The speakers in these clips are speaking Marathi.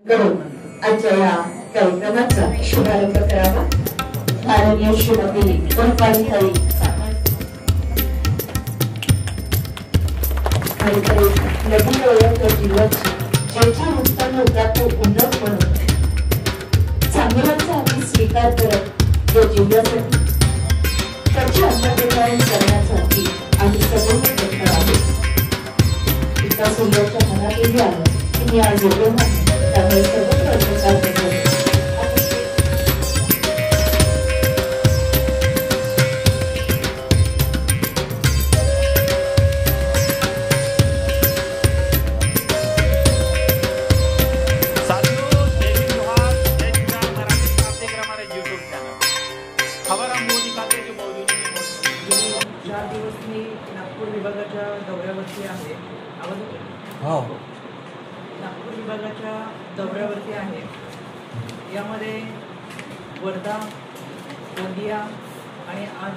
करून आजच्या या कार्यक्रमाचा शुभारंभ करावा। माननीय श्रीमती वनपालताई नदी ओळख जीवाची ज्याची उत्पन्न होता तो उन्नत म्हणून चांगल्याचा आम्ही स्वीकार करत या जीवासाठी त्याची अंमलबजावणी करण्यासाठी आम्ही सर्व तत्पर आहोत। इतका सुंदरच्या मनातही आलं की मी आज योग्य नाही, त्यामुळे सर्व प्रयत्न करतो। नागपूर विभागाच्या दौऱ्यावरती आहे। नागपूर विभागाच्या दौऱ्यावरती आहे। यामध्ये वर्धा, गोंदिया आणि आज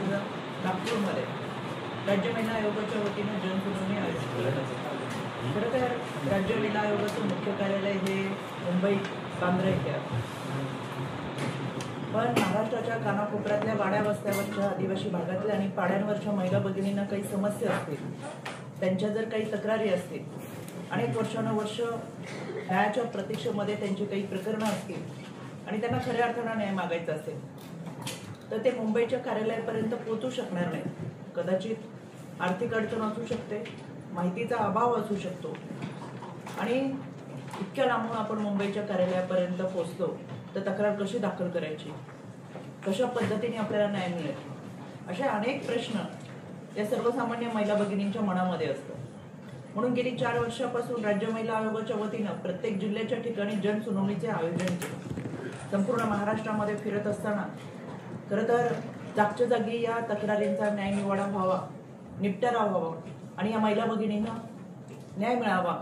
नागपूरमध्ये राज्य महिला आयोगाच्या वतीने जनसुनावणी आयोजित केली जाते। खरं तर राज्य महिला आयोगाचं मुख्य कार्यालय हे मुंबईत बांद्रा येथे आहे, पण महाराष्ट्राच्या कानाकोपऱ्यातल्या वाड्या वस्त्यावरच्या आदिवासी भागातल्या आणि पाड्यांवरच्या महिला भगिनींना काही समस्या असतील, त्यांच्या जर काही तक्रारी असतील, अनेक वर्षानुवर्ष न्यायाच्या प्रतीक्षेमध्ये त्यांची काही प्रकरणं असतील आणि त्यांना खऱ्या अर्थानं न्याय मागायचा असेल तर ते मुंबईच्या कार्यालयापर्यंत पोहोचू शकणार नाही। कदाचित आर्थिक अडचण असू शकते, माहितीचा अभाव असू शकतो आणि इतक्या लांबून आपण मुंबईच्या कार्यालयापर्यंत पोहोचलो तर तक्रार कशी दाखल करायची, कशा पद्धतीने आपल्याला न्याय मिळेल, असे अनेक प्रश्न या सर्वसामान्य महिला भगिनींच्या मनामध्ये असतात। म्हणून गेली 4 वर्षापासून राज्य महिला आयोगाच्या वतीनं प्रत्येक जिल्ह्याच्या ठिकाणी जनसुनावणीचे आयोजन केले। संपूर्ण महाराष्ट्रामध्ये फिरत असताना खरं तर जागच्या जागी या तक्रारींचा न्यायनिवाडा व्हावा, निपटारा व्हावा आणि या महिला भगिनींना न्याय मिळावा।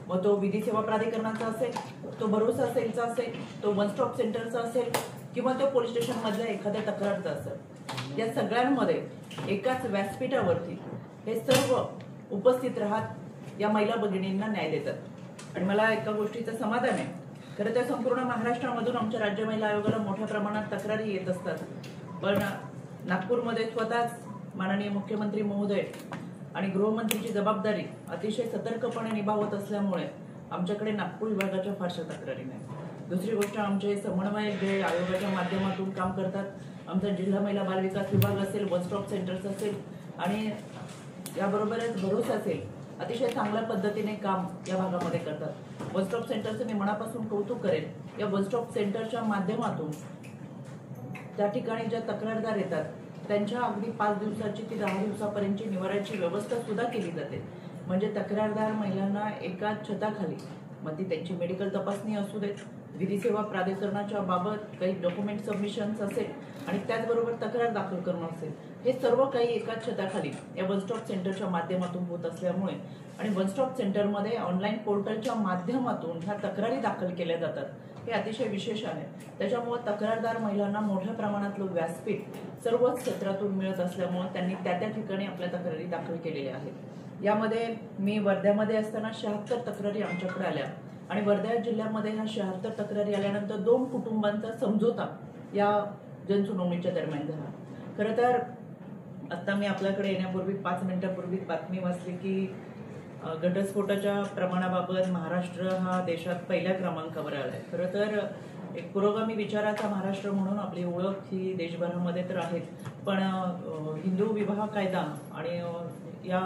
मग तो विधी सेवा प्राधिकरणाचा असेल, तो भरोसा असेलचा असेल, तो वन स्टॉप सेंटरचा असेल किंवा तो पोलीस स्टेशन मधल्या एखाद्या तक्रारचा असेल, या सगळ्यांमध्ये एकाच व्यासपीठावरती हे सर्व उपस्थित राहत या महिला भगिनींना न्याय देतात। आणि मला एका गोष्टीचं समाधान आहे, खरं तर संपूर्ण महाराष्ट्रामधून आमच्या राज्य महिला आयोगाला मोठ्या प्रमाणात तक्रारी येत असतात, पण नागपूरमध्ये स्वतःच माननीय मुख्यमंत्री महोदय आणि गृहमंत्रीची जबाबदारी अतिशय सतर्कपणे निभावत असल्यामुळे आमच्याकडे नागपूर विभागाच्या फारशा तक्रारी नाही। दुसरी गोष्ट, आमचे समन्वयक जे आयोगाच्या माध्यमातून काम करतात, आमचा जिल्हा महिला बाल विकास विभाग असेल, वन स्टॉप सेंटर्स असेल आणि याबरोबरच भरोसा असेल, अतिशय चांगल्या पद्धतीने काम या भागामध्ये करतात। वन स्टॉप सेंटरचं मी मनापासून कौतुक करेन। या वन स्टॉप सेंटरच्या माध्यमातून त्या ठिकाणी ज्या तक्रारदार येतात त्यांच्या अगदी 5 दिवसाची ती 10 दिवसापर्यंतची निवाऱ्याची व्यवस्था सुद्धा केली जाते। म्हणजे तक्रारदार महिलांना एका छताखाली, मग ती त्यांची मेडिकल तपासणी असू देत, विधी सेवा प्राधिकरणाच्या बाबत काही डॉक्युमेंट सबमिशन्स असेल आणि त्याचबरोबर तक्रार दाखल करणं असेल, हे सर्व काही एकाच छताखाली या वन स्टॉप सेंटरच्या माध्यमातून होत असल्यामुळे आणि वन स्टॉप सेंटरमध्ये ऑनलाईन पोर्टलच्या माध्यमातून ह्या तक्रारी दाखल केल्या जातात, हे अतिशय विशेष आहे। त्याच्यामुळे तक्रारदार महिलांना मोठ्या प्रमाणातलं व्यासपीठ सर्वच क्षेत्रातून मिळत असल्यामुळे त्यांनी त्या ठिकाणी आपल्या तक्रारी दाखल केलेल्या आहेत। यामध्ये मी वर्ध्यामध्ये असताना 76 तक्रारी आमच्याकडे आल्या आणि वर्धा जिल्ह्यामध्ये ह्या 76 तक्रारी आल्यानंतर 2 कुटुंबांचा समझोता या जनसुनावणीच्या दरम्यान झाला। खरं तर आता मी आपल्याकडे येण्यापूर्वी 5 मिनिटांपूर्वी बातमी वाचली की घटस्फोटाच्या प्रमाणाबाबत महाराष्ट्र हा देशात पहिल्या क्रमांकावर आलाय। खरं तर एक पुरोगामी विचाराचा महाराष्ट्र म्हणून आपली ओळख ही देशभरामध्ये तर आहेच, पण हिंदू विवाह कायदा आणि या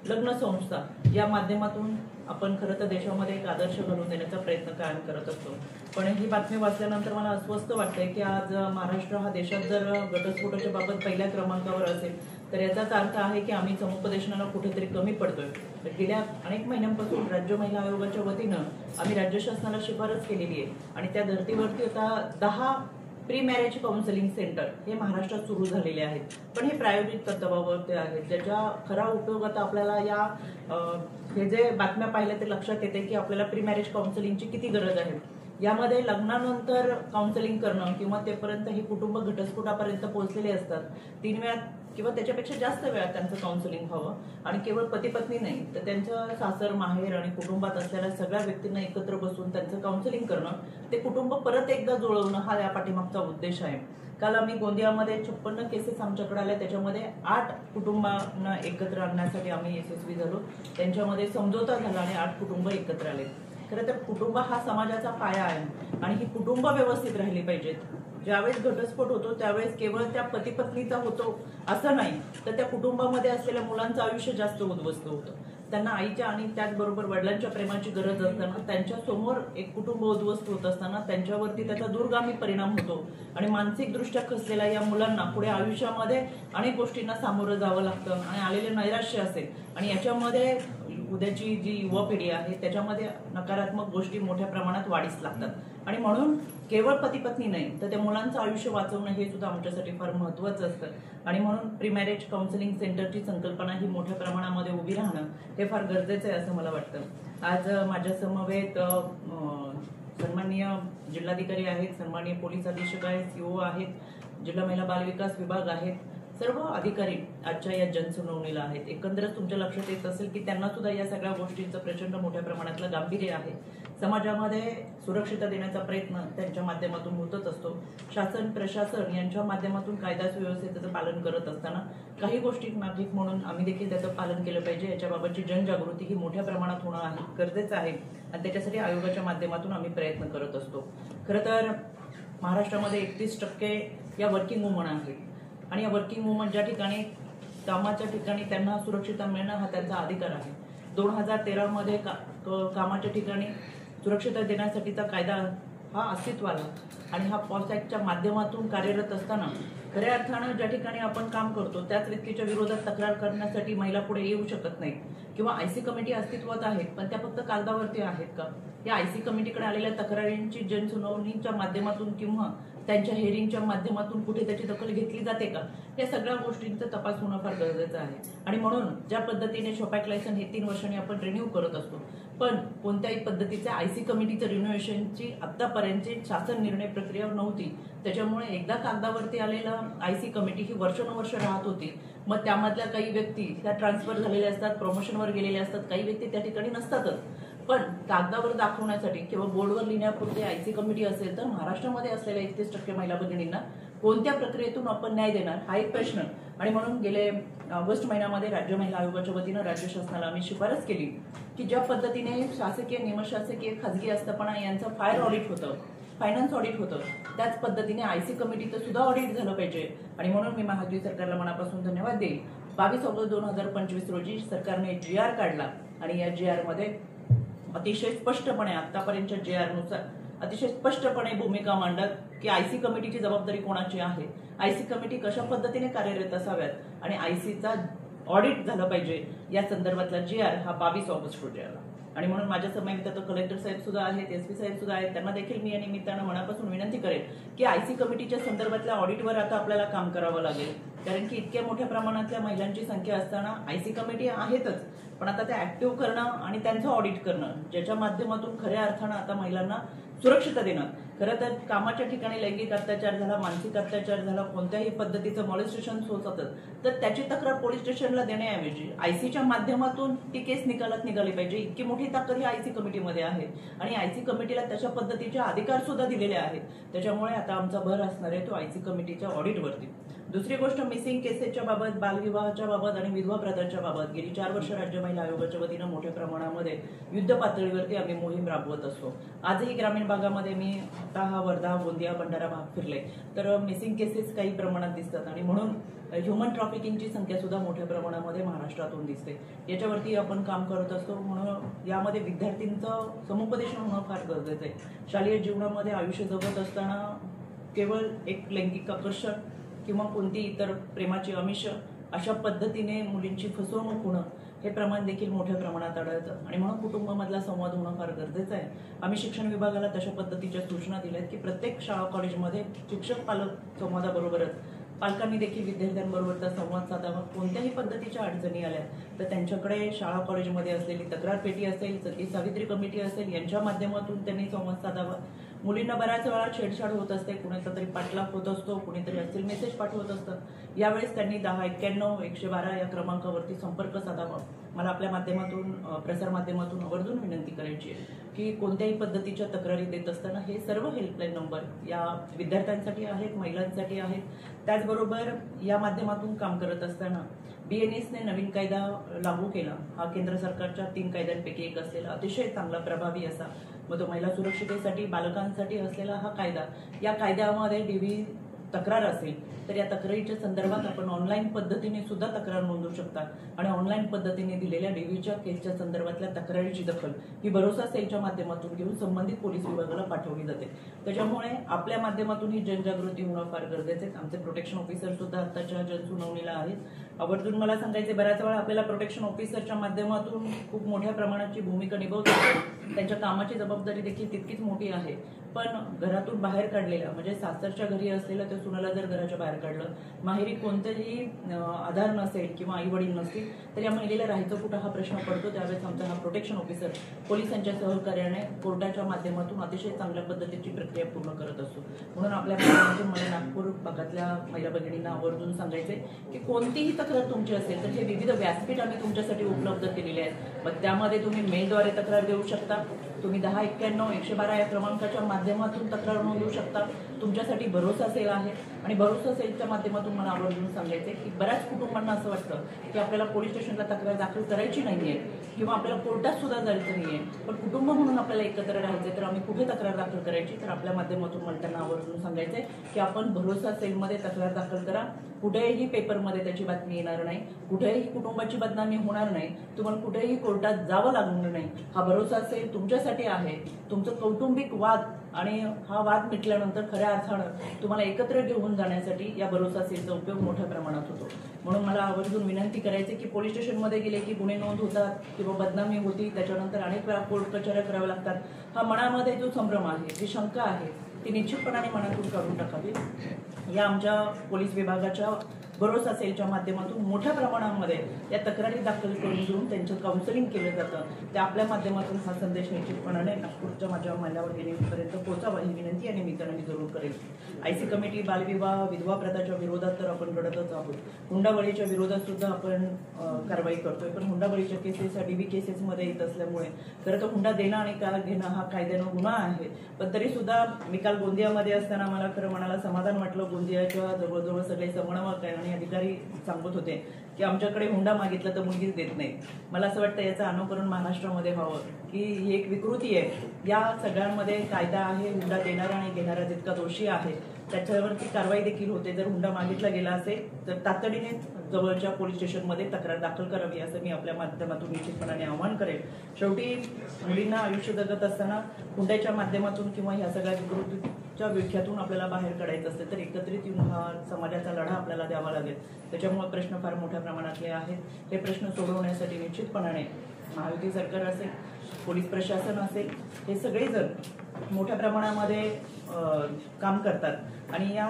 लग्न संस्था या माध्यमातून आपण खरं तर देशामध्ये एक आदर्श घडवून देण्याचा प्रयत्न कायम करत असतो। पण ही बातमी वाचल्यानंतर मला अस्वस्थ वाटतंय की आज महाराष्ट्र हा देशात जर घटस्फोटाच्या बाबत पहिल्या क्रमांकावर असेल तर याचाच अर्थ आहे की आम्ही समुपदेशनाला कुठेतरी कमी पडतोय। गेल्या अनेक महिन्यांपासून राज्य महिला आयोगाच्या वतीनं आम्ही राज्य शासनाला शिफारस केलेली आहे आणि त्या धर्तीवरती आता 10 प्री मॅरेज काउन्सिलिंग सेंटर हे महाराष्ट्रात सुरू झालेले आहेत, पण हे प्रायोगिक तत्वावरती आहेत, ज्याचा खरा उपयोग आता आपल्याला या हे जे बातम्या पाहिल्या ते लक्षात येते की आपल्याला प्री मॅरेज काउन्सिलिंगची किती गरज आहे। यामध्ये लग्नानंतर काउन्सिलिंग करणं किंवा तेपर्यंत हे कुटुंब घटस्फोटापर्यंत पोहोचलेले असतात, 3 वेळा किंवा त्याच्यापेक्षा जास्त वेळा त्यांचं काउन्सिलिंग व्हावं आणि केवळ पती पत्नी नाही तर त्यांचं सासर माहेर आणि कुटुंबात असलेल्या सगळ्या व्यक्तींना एकत्र बसून त्यांचं काउन्सिलिंग करणं, ते कुटुंब परत एकदा जुळवणं हा या पाठीमागचा उद्देश आहे. काल आम्ही गोंदियामध्ये 56 केसेस आमच्याकडे आल्या, त्याच्यामध्ये 8 कुटुंबांना एकत्र आणण्यासाठी आम्ही यशस्वी झालो. त्यांच्यामध्ये समझोता झाला आणि 8 कुटुंब एकत्र आले. खरं तर कुटुंब हा समाजाचा पाया आहे आणि ही कुटुंब व्यवस्थित राहिली पाहिजेत. ज्यावेळेस घटस्फोट होतो त्यावेळेस केवळ त्या पती पत्नीचा होतो असं नाही, तर त्या कुटुंबामध्ये असलेल्या मुलांचं आयुष्य जास्त उद्ध्वस्त होतं. त्यांना आईच्या आणि त्याचबरोबर वडिलांच्या प्रेमाची गरज असताना त्यांच्या समोर एक कुटुंब उद्ध्वस्त होत असताना त्यांच्यावरती त्याचा दूरगामी परिणाम होतो आणि मानसिकदृष्ट्या खचलेल्या या मुलांना पुढे आयुष्यामध्ये अनेक गोष्टींना सामोरं जावं लागतं आणि आलेले नैराश्य असेल आणि याच्यामध्ये उद्याची जी युवा पिढी आहे त्याच्यामध्ये नकारात्मक गोष्टी मोठ्या प्रमाणात वाढीस लागतात आणि म्हणून केवळ पती पत्नी नाही तर त्या मुलांचं आयुष्य वाचवणं हे सुद्धा आमच्यासाठी फार महत्त्वाचं असतं आणि म्हणून प्री मॅरेज काउन्सिलिंग सेंटरची संकल्पना ही मोठ्या प्रमाणामध्ये उभी राहणं हे फार गरजेचं आहे असं मला वाटतं. आज माझ्या समवेत सन्माननीय जिल्हाधिकारी आहेत, सन्माननीय पोलीस अधीक्षक आहेत, सीओ आहेत, जिल्हा महिला बाल विकास विभाग आहेत, सर्व अधिकारी आजच्या या जनसुनावणीला आहेत. एकंदरच तुमच्या लक्षात येत असेल की त्यांना सुद्धा या सगळ्या गोष्टींचं प्रचंड मोठ्या प्रमाणातलं गांभीर्य आहे. समाजामध्ये सुरक्षितता देण्याचा प्रयत्न त्यांच्या माध्यमातून होतच असतो. शासन प्रशासन यांच्या माध्यमातून कायदा सुव्यवस्थेचं पालन करत असताना काही गोष्टी नागरिक म्हणून आम्ही देखील त्याचं पालन केलं पाहिजे. याच्याबाबतची जनजागृती ही मोठ्या प्रमाणात होणं आहे गरजेचं आहे आणि त्याच्यासाठी आयोगाच्या माध्यमातून आम्ही प्रयत्न करत असतो. खरं तर महाराष्ट्रामध्ये 31% या वर्किंग वुमन आहेत आणि या वर्किंग वुमन ज्या ठिकाणी कामाच्या ठिकाणी त्यांना सुरक्षितता मिळणं हा त्यांचा अधिकार आहे. 2013 मध्ये कामाच्या ठिकाणी सुरक्षितता देण्यासाठीचा कायदा हा अस्तित्वात आला आणि हा पॉस ॲक्टच्या माध्यमातून कार्यरत असताना खऱ्या अर्थानं ज्या ठिकाणी आपण काम करतो त्याच व्यक्तीच्या विरोधात तक्रार करण्यासाठी महिला पुढे येऊ शकत नाही किंवा आयसी कमिटी अस्तित्वात आहेत पण त्या फक्त कागदावरती आहेत का? या आयसी कमिटीकडे आलेल्या तक्रारींची जनसुनावणीच्या माध्यमातून किंवा त्यांच्या हेअरिंगच्या माध्यमातून कुठे त्याची दखल घेतली जाते का? या सगळ्या गोष्टींचा तपास होणं फार गरजेचं आहे आणि म्हणून ज्या पद्धतीने शॉपॅक लायसन हे 3 वर्षांनी आपण रिन्यू करत असतो पण कोणत्याही पद्धतीच्या आयसी कमिटीचं रिन्युएशनची आतापर्यंतची शासन निर्णय प्रक्रिया नव्हती. त्याच्यामुळे एकदा कागदावरती आलेलं आयसी कमिटी ही वर्षानुवर्ष राहत होती. मग त्यामधल्या काही व्यक्ती त्या ट्रान्सफर झालेल्या असतात, प्रमोशनवर गेलेल्या असतात, काही व्यक्ती त्या ठिकाणी नसतातच. पण कागदावर दाखवण्यासाठी किंवा बोर्डवर लिहिण्यापुरती आयसी कमिटी असेल तर महाराष्ट्रामध्ये असलेल्या 31% महिला भगिनींना कोणत्या प्रक्रियेतून आपण न्याय देणार हा एक प्रश्न आणि म्हणून गेले ऑगस्ट महिन्यामध्ये राज्य महिला आयोगाच्या वतीनं राज्य शासनाला आम्ही शिफारस केली की ज्या पद्धतीने शासकीय निमशासकीय खाजगी आस्थापना यांचं फायर ऑडिट होतं, फायनान्स ऑडिट होतं, त्याच पद्धतीने आयसी कमिटीचं सुद्धा ऑडिट झालं पाहिजे आणि म्हणून मी महायुती सरकारला मनापासून धन्यवाद देईल. 22 ऑगस्ट 2025 रोजी सरकारने GR काढला आणि या GR मध्ये अतिशय स्पष्टपणे आतापर्यंतच्या GR नुसार अतिशय स्पष्टपणे भूमिका मांडत की आयसी कमिटीची जबाबदारी कोणाची आहे, आयसी कमिटी कशा पद्धतीने कार्यरत असाव्यात आणि आयसीचा ऑडिट झालं पाहिजे या संदर्भातला GR हा 22 ऑगस्ट रोजी आला आणि म्हणून माझ्या समवेत आता कलेक्टर साहेब सुद्धा आहेत, SP साहेब सुद्धा आहेत, त्यांना देखील मी या निमित्तानं मनापासून विनंती करेन की आयसी कमिटीच्या संदर्भातल्या ऑडिटवर आता आपल्याला काम करावं लागेल कारण की इतक्या मोठ्या प्रमाणातल्या महिलांची संख्या असताना आयसी कमिटी आहेतच पण आता त्या ऍक्टिव्ह करणं आणि त्यांचं ऑडिट करणं ज्याच्या माध्यमातून खऱ्या अर्थानं आता महिलांना सुरक्षितता देणं. खरं तर कामाच्या ठिकाणी लैंगिक अत्याचार झाला, मानसिक अत्याचार झाला, कोणत्याही पद्धतीचं मॉलेस्टेशन होत तर त्याची तक्रार पोलीस स्टेशनला देण्याऐवजी आयसीच्या माध्यमातून ती केस निकालात निघाली पाहिजे. इतकी मोठी ताकद ही आयसी कमिटीमध्ये आहे आणि आयसी कमिटीला तशा पद्धतीचे अधिकार सुद्धा दिलेले आहेत. त्याच्यामुळे आता आमचा भर असणार आहे तो आयसी कमिटीच्या ऑडिटवरती. दुसरी गोष्ट मिसिंग केसेसच्या बाबत, बालविवाहाच्या बाबत आणि विधवा प्रथाच्या बाबत गेली 4 वर्ष राज्य महिला आयोगाच्या वतीनं मोठ्या प्रमाणामध्ये युद्ध पातळीवरती आम्ही मोहीम राबवत असतो. आजही ग्रामीण भागामध्ये मी आता हा वर्धा, गोंदिया, भंडारा भाग फिरले तर मिसिंग केसेस काही प्रमाणात दिसतात आणि म्हणून ह्युमन ट्रॅफिकिंगची संख्या सुद्धा मोठ्या प्रमाणामध्ये महाराष्ट्रातून दिसते. याच्यावरती आपण काम करत असतो म्हणून यामध्ये विद्यार्थ्यांचं समुपदेशन होणं फार गरजेचं आहे. शालेय जीवनामध्ये आयुष्य जगत असताना केवळ एक लैंगिक आकर्षण किंवा कोणती इतर प्रेमाची आमिष अशा पद्धतीने मुलींची फसवणूक होणं हे प्रमाण देखील मोठ्या प्रमाणात आढळतं आणि म्हणून कुटुंबामधला संवाद होणं फार गरजेचं आहे. आम्ही शिक्षण विभागाला तशा पद्धतीच्या सूचना दिल्या आहेत की प्रत्येक शाळा कॉलेजमध्ये शिक्षक पालक संवादाबरोबरच पालकांनी देखील विद्यार्थ्यांबरोबरचा संवाद साधावा. कोणत्याही पद्धतीच्या अडचणी आल्या तर त्यांच्याकडे शाळा कॉलेजमध्ये असलेली तक्रार पेटी असेल, सती सावित्री कमिटी असेल यांच्या माध्यमातून त्यांनी संवाद साधावा. मुलींना बऱ्याच वेळा छेडछाड होत असते, कुणाचा तरी पाठलाग होत असतो, कुणीतरी असतील मेसेज पाठवत असतं. यावेळेस त्यांनी 1091-112 या क्रमांकावरती संपर्क साधावा. मला आपल्या माध्यमातून प्रसार माध्यमातून आवर्जून विनंती करायची आहे की कोणत्याही पद्धतीच्या तक्रारी देत असताना हे सर्व हेल्पलाईन नंबर या विद्यार्थ्यांसाठी आहेत, महिलांसाठी आहेत. त्याचबरोबर या माध्यमातून काम करत असताना BNSने नवीन कायदा लागू केला. हा केंद्र सरकारच्या 3 कायद्यांपैकी एक असलेला अतिशय चांगला प्रभावी असा, मग तो महिला सुरक्षितेसाठी बालकांसाठी असलेला हा कायदा. या कायद्यामध्ये DV तक्रार असेल तर या तक्रारीच्या संदर्भात आपण ऑनलाईन पद्धतीने सुद्धा तक्रार नोंदवू शकता आणि ऑनलाईन पद्धतीने दिलेल्या DVच्या केसच्या संदर्भातल्या तक्रारीची दखल ही भरोसा सेलच्या माध्यमातून घेऊन संबंधित पोलीस विभागाला पाठवली जाते. त्याच्यामुळे आपल्या माध्यमातून ही जनजागृती होणं फार गरजेचं आहे. आमचे प्रोटेक्शन ऑफिसर सुद्धा आत्ताच्या जनसुनावणीला आहेत. आवर्जून मला सांगायचे, बऱ्याच वेळा आपल्याला प्रोटेक्शन ऑफिसरच्या माध्यमातून खूप मोठ्या प्रमाणाची भूमिका निभावतात. त्यांच्या कामाची जबाबदारी देखील तितकीच मोठी आहे. पण घरातून बाहेर काढलेल्या म्हणजे सासरच्या घरी असलेल्या त्या सुनाला जर घराच्या बाहेर काढलं, माहेरी कोणतेही आधार नसेल किंवा आई वडील नसतील तर या महिलेला राहायचं कुठं हा प्रश्न पडतो. त्यावेळेस आमचा हा प्रोटेक्शन ऑफिसर पोलिसांच्या सहकार्याने कोर्टाच्या माध्यमातून अतिशय चांगल्या पद्धतीची प्रक्रिया पूर्ण करत असतो. म्हणून आपल्या माध्यमातून मला नागपूर भागातल्या महिला भगिनींना आवर्जून सांगायचे की कोणतीही तक्रार तुमची असेल तर हे विविध व्यासपीठ आम्ही तुमच्यासाठी उपलब्ध केलेले आहेत. मग त्यामध्ये तुम्ही मेलद्वारे तक्रार देऊ शकता, तुम्ही 1091-112 या क्रमांकाच्या माध्यमातून तक्रार नोंदवू शकता. तुमच्यासाठी भरोसा सेल आहे आणि भरोसा सेलच्या माध्यमातून मला आवर्जून सांगायचे की बऱ्याच कुटुंबांना असं वाटतं की आपल्याला पोलीस स्टेशनला तक्रार दाखल करायची नाहीये किंवा आपल्याला कोर्टात सुद्धा जायचं नाहीये, पण कुटुंब म्हणून आपल्याला एकत्र राहायचंय तर आम्ही कुठे तक्रार दाखल करायची. तर आपल्या माध्यमातून मला त्यांना आवर्जून सांगायचंय की आपण भरोसा सेलमध्ये तक्रार दाखल करा. कुठेही पेपरमध्ये त्याची बातमी येणार नाही, कुठेही कुटुंबाची बदनामी होणार नाही, तुम्हाला कुठेही कोर्टात जावं लागणार नाही. हा भरोसा सेल तुमच्यासाठी आहे. तुमचं कौटुंबिक वाद आणि हा वाद मिटल्यानंतर खऱ्या अर्थानं तुम्हाला एकत्र घेऊन जाण्यासाठी या भरोसा सेलचा उपयोग मोठ्या प्रमाणात होतो. म्हणून मला आवर्जून विनंती करायची की पोलीस स्टेशनमध्ये गेले की गुन्हे नोंद होतात किंवा बदनामी होती, त्याच्यानंतर अनेक वेळा कोर्ट कचऱ्या कराव्या लागतात. हा मनामध्ये जो संभ्रम आहे, जी शंका आहे ती निश्चितपणाने मनातून काढून टाकावी. या आमच्या पोलीस विभागाच्या भरोसा सेलच्या माध्यमातून मोठ्या प्रमाणामध्ये या तक्रारी दाखल करून घेऊन त्यांचं काउन्सिलिंग केलं जातं. त्या आपल्या माध्यमातून हा संदेश निश्चितपणाने नागपूरच्या माझ्या महिला भगिनींपर्यंत पोहोचावा ही विनंती या निमित्ताने मी जरूर करेल. IC कमिटी बालविवाह विधवा प्रथाच्या विरोधात तर आपण लढतच आहोत. हुंडाबळीच्या विरोधात सुद्धा आपण कारवाई करतोय, पण हुंडाबळीच्या केसेस DV केसेसमध्ये येत असल्यामुळे खरं तर हुंडा देणं आणि कार घेणं हा कायद्यानं गुन्हा आहे. पण तरी सुद्धा मी काल गोंदियामध्ये असताना मला खरं मनाला समाधान वाटलं. गोंदियाच्या जवळजवळ सगळे समन्वयक आणि अधिकारी सांगत होते की आमच्याकडे हुंडा मागितला तर मुलगीच देत नाही. मला असं वाटतं याचं अनुकरण महाराष्ट्रामध्ये व्हावं की ही एक विकृती आहे. या सगळ्यांमध्ये कायदा आहे, हुंडा देणारा आणि घेणारा जितका दोषी आहे त्याच्यावरती कारवाई देखील होते. जर हुंडा मागितला गेला असेल तर तातडीने जवळच्या पोलीस स्टेशनमध्ये तक्रार दाखल करावी असं मी आपल्या माध्यमातून निश्चितपणाने आवाहन करेन. शेवटी मुलींना आयुष्य जगत असताना हुंड्याच्या माध्यमातून किंवा ह्या सगळ्या विकृतीच्या विळख्यातून आपल्याला बाहेर काढायचं असेल तर एकत्रित येऊन हा समाजाचा लढा आपल्याला द्यावा लागेल. त्याच्यामुळे प्रश्न फार मोठ्या प्रमाणातले आहेत. हे प्रश्न सोडवण्यासाठी निश्चितपणाने महायुती सरकार असेल, पोलीस प्रशासन असेल, हे सगळेजण मोठ्या प्रमाणामध्ये काम करतात आणि या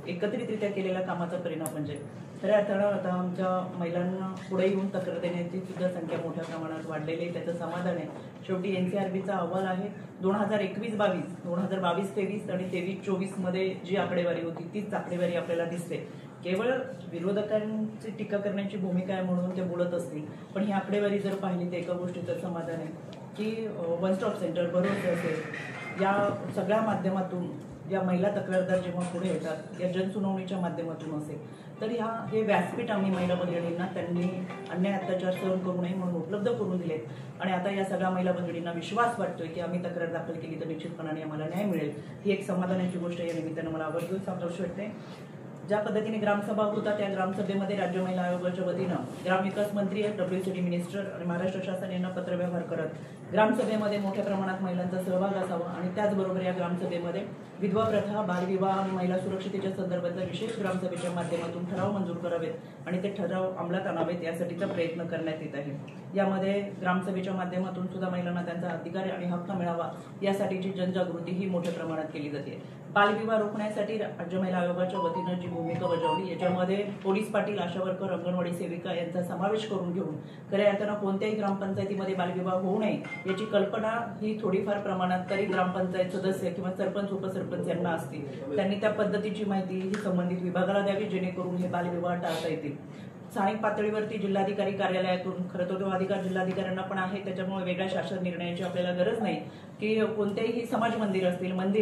एकत्रितरित्या केलेल्या कामाचा परिणाम म्हणजे खऱ्या अर्थानं आता आमच्या महिलांना पुढे येऊन तक्रार देण्याची सुद्धा संख्या मोठ्या प्रमाणात वाढलेली आहे. त्याचं समाधान आहे. शेवटी NCRBचा अहवाल आहे 2021-22, 2022-23 आणि 23-24 मध्ये जी आकडेवारी होती तीच आकडेवारी आपल्याला दिसते. केवळ विरोधकांची टीका करण्याची भूमिका आहे म्हणून ते बोलत असतील, पण ही आकडेवारी जर पाहिली तर एका गोष्टीचं समाधान आहे की वन स्टॉप सेंटर भरोसा असेल या सगळ्या माध्यमातून या महिला तक्रारदार जेव्हा पुढे येतात या जनसुनावणीच्या माध्यमातून असेल तर हे व्यासपीठ आम्ही महिला भगिनींना त्यांनी अन्याय अत्याचार सहन करू नये म्हणून उपलब्ध करून दिलेत आणि आता या सगळ्या महिला भगिनींना विश्वास वाटतोय की आम्ही तक्रार दाखल केली तर निश्चितपणाने आम्हाला न्याय मिळेल. ही एक समाधानाची गोष्ट या निमित्तानं मला आवर्जून सांगावीशी वाटते. ज्या पद्धतीने ग्रामसभा होता त्या ग्रामसभेमध्ये राज्य महिला आयोगाच्या वतीनं ग्रामविकास मंत्री WCD मिनिस्टर आणि महाराष्ट्र शासन यांना पत्रव्यवहार करत ग्रामसभेमध्ये मोठ्या प्रमाणात महिलांचा सहभाग असावा आणि त्याचबरोबर या ग्रामसभेमध्ये विधवा प्रथा, बालविवाह आणि महिला सुरक्षितेच्या संदर्भातल्या विशेष ग्रामसभेच्या माध्यमातून ठराव मंजूर करावेत आणि ते ठराव अंमलात आणावेत यासाठीचा प्रयत्न करण्यात येत आहे. यामध्ये ग्रामसभेच्या माध्यमातून सुद्धा महिलांना त्यांचा अधिकार आणि हक्क मिळावा यासाठीची जनजागृती ही मोठ्या प्रमाणात केली जाते. बालविवाह रोखण्यासाठी राज्य महिला आयोगाच्या वतीनं जी भूमिका बजावली। याच्यामध्ये पोलीस पाटील, आशा वर्कर, अंगणवाडी सेविका यांचा समावेश करून घेऊन खऱ्या अर्थानं कोणत्याही ग्रामपंचायतीमध्ये बालविवाह होऊ नये याची कल्पना ही थोडीफार प्रमाणात तरी ग्रामपंचायत सदस्य किंवा सरपंच, उपसरपंच यांना असते। त्यांनी त्या पद्धतीची माहिती ही संबंधित विभागाला द्यावी, जेणेकरून हे बालविवाह टाळता येतील। स्थानिक पातळीवरती जिल्हाधिकारी कार्यालयातून खरं तर तो अधिकार जिल्हाधिकाऱ्यांना पण आहे, त्याच्यामुळे वेगळ्या शासन निर्णयाची आपल्याला गरज नाही की कोणत्याही समाज मंदिर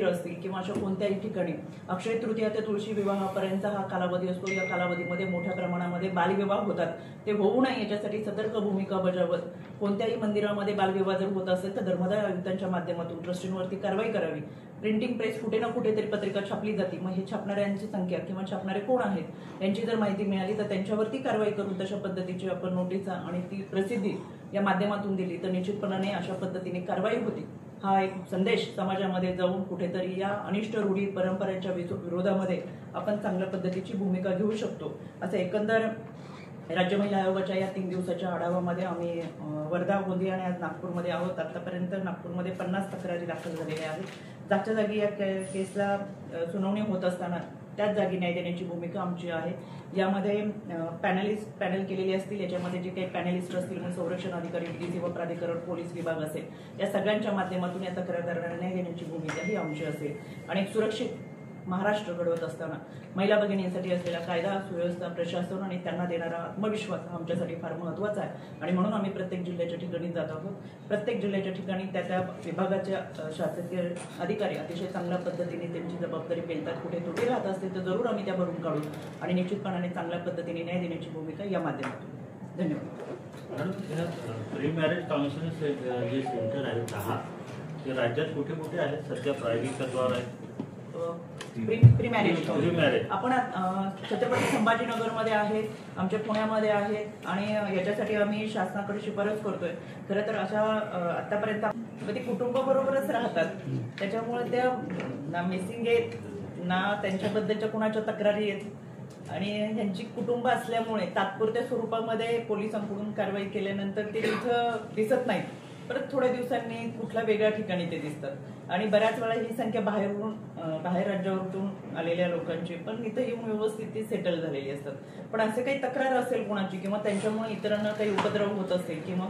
असतील किंवा अशा कोणत्याही ठिकाणी अक्षय तृतीया ते तुळशी विवाहापर्यंत हा कालावधी असतो। या कालावधीमध्ये मोठ्या प्रमाणामध्ये बालविवाह होतात, ते होऊ नये याच्यासाठी सतर्क भूमिका बजावत कोणत्याही मंदिरामध्ये बालविवाह जर होत असेल तर धर्मदाय आयुक्तांच्या माध्यमातून ट्रस्टींवरती कारवाई करावी। प्रिंटिंग प्रेस कुठे ना कुठेतरी पत्रिका छापली जाते, मग हे छापणाऱ्यांची संख्या किंवा छापणारे कोण आहेत यांची जर माहिती मिळाली तर त्यांच्यावरती कारवाई करून तशा पद्धतीची आपण नोटीसा आणि ती प्रसिद्धी या माध्यमातून दिली तर निश्चितपणाने अशा पद्धतीने कारवाई होती। हा एक संदेश समाजामध्ये जाऊन कुठेतरी या अनिष्ट रूढी परंपरेच्या विरोधामध्ये आपण चांगल्या पद्धतीची भूमिका घेऊ शकतो। असं एकंदर राज्य महिला आयोगाच्या या 3 दिवसाच्या आढावामध्ये आम्ही वर्धा, गोंदिया आणि आज नागपूरमध्ये आहोत। आतापर्यंत नागपूरमध्ये 50 तक्रारी दाखल झालेल्या आहेत। जागच्या जागी या केसला सुनावणी होत असताना त्याच जागी न्याय देण्याची भूमिका आमची आहे। यामध्ये पॅनल केलेली असतील, याच्यामध्ये जे काही पॅनलिस्ट असतील मग संरक्षण अधिकारी, विधी सेवा प्राधिकरण, पोलीस विभाग असेल, या सगळ्यांच्या माध्यमातून या तक्रारदारांना न्याय देण्याची भूमिका ही आमची असेल। आणि एक सुरक्षित महाराष्ट्र घडवत असताना महिला भगिनींसाठी असलेला कायदा, सुव्यवस्था, प्रशासन आणि त्यांना देणारा आत्मविश्वास आमच्यासाठी फार महत्त्वाचा आहे। आणि म्हणून आम्ही प्रत्येक जिल्ह्याच्या ठिकाणी जात आहोत। प्रत्येक जिल्ह्याच्या ठिकाणी त्या विभागाच्या शासकीय अधिकारी अतिशय चांगल्या पद्धतीने त्यांची जबाबदारी पेलतात। कुठे त्रुटी राहत असतील तर जरूर आम्ही त्या भरून काढू आणि निश्चितपणाने चांगल्या पद्धतीने न्याय देण्याची भूमिका या माध्यमातून। धन्यवाद। प्री मॅरेज काउन्सिलिंग जे सेंटर आहे 10 ते राज्यात कुठे कुठे आहेत? सध्या प्रायोगिकत्वावर आहेत। प्री मॅरेज आपण छत्रपती संभाजीनगरमध्ये आहे, आमच्या पुण्यामध्ये आहे आणि याच्यासाठी आम्ही शासनाकडे शिफारस करतोय। खरं तर अशा आतापर्यंत ते कुटुंबाबरोबरच राहतात, त्याच्यामुळे त्या ना मिसिंग आहेत ना त्यांच्याबद्दलच्या कुणाच्या तक्रारी आहेत आणि त्यांची कुटुंब असल्यामुळे तात्पुरत्या स्वरूपामध्ये पोलिसांकडून कारवाई केल्यानंतर ते तिथं दिसत नाहीत, परत थोड्या दिवसांनी कुठल्या वेगळ्या ठिकाणी ते दिसतात। आणि बऱ्याच वेळा ही संख्या बाहेर राज्यावरून आलेल्या लोकांची पण इथं येऊन व्यवस्थित ती सेटल झालेली असतात। पण असे काही तक्रार असेल कोणाची किंवा त्यांच्यामुळे इतरांना काही उपद्रव होत असेल किंवा